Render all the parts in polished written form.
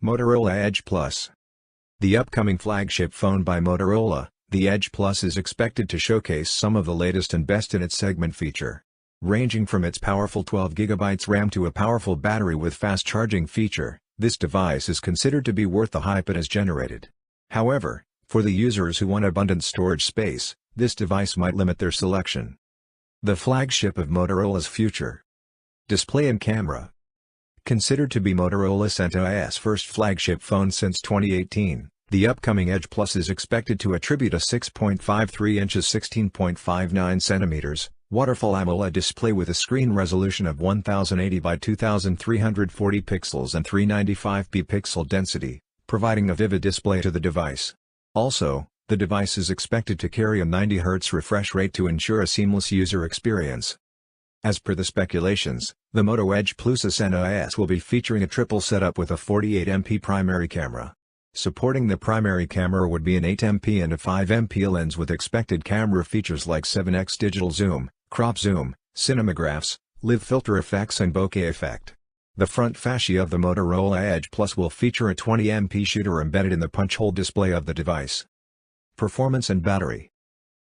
Motorola Edge Plus. The upcoming flagship phone by Motorola, the Edge Plus is expected to showcase some of the latest and best in its segment feature. Ranging from its powerful 12GB RAM to a powerful battery with fast charging feature, this device is considered to be worth the hype it has generated. However, for the users who want abundant storage space, this device might limit their selection. The flagship of Motorola's future. Display and camera. Considered to be Motorola Centau's first flagship phone since 2018, the upcoming Edge Plus is expected to attribute a 6.53 inches (16.59 centimeters) waterfall AMOLED display with a screen resolution of 1080 by 2340 pixels and 395p pixel density, providing a vivid display to the device. Also, the device is expected to carry a 90 Hz refresh rate to ensure a seamless user experience. As per the speculations, the Moto Edge Plus Centau will be featuring a triple setup with a 48MP primary camera. Supporting the primary camera would be an 8MP and a 5MP lens with expected camera features like 7x digital zoom, crop zoom, cinemagraphs, live filter effects and bokeh effect. The front fascia of the Motorola Edge Plus will feature a 20MP shooter embedded in the punch hole display of the device. Performance and battery.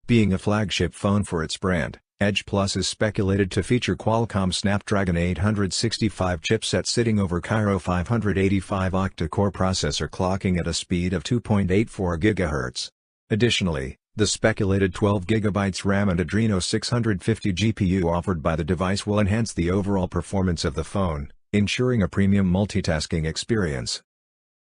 Being a flagship phone for its brand, Edge Plus is speculated to feature Qualcomm Snapdragon 865 chipset sitting over Kryo 585 octa-core processor clocking at a speed of 2.84 GHz. Additionally, the speculated 12GB RAM and Adreno 650 GPU offered by the device will enhance the overall performance of the phone, ensuring a premium multitasking experience.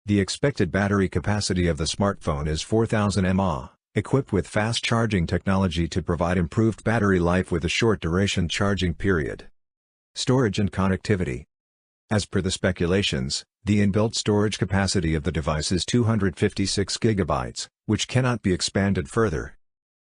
The expected battery capacity of the smartphone is 4000 mAh. Equipped with fast charging technology to provide improved battery life with a short duration charging period. Storage and connectivity. As per the speculations, the inbuilt storage capacity of the device is 256GB, which cannot be expanded further.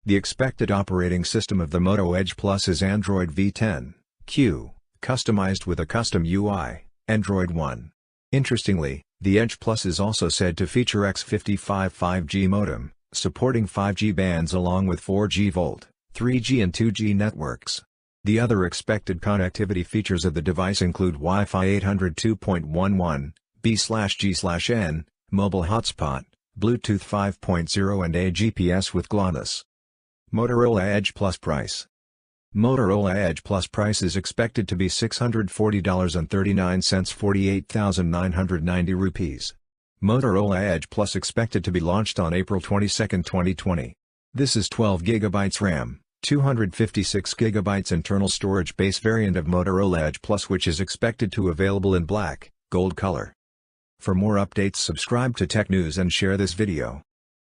The expected operating system of the Moto Edge Plus is Android V10Q, customized with a custom UI, Android One. Interestingly, the Edge Plus is also said to feature X55 5G modem, supporting 5G bands along with 4G VoLTE, 3G and 2G networks. The other expected connectivity features of the device include Wi-Fi 802.11, B/G/N, mobile hotspot, Bluetooth 5.0 and a GPS with GLONASS. Motorola Edge Plus price. Motorola Edge Plus price is expected to be $640.39, 48,990 rupees. Motorola Edge Plus expected to be launched on April 22, 2020. This is 12GB RAM, 256GB internal storage base variant of Motorola Edge Plus, which is expected to available in black, gold color. For more updates, subscribe to Tech News and share this video.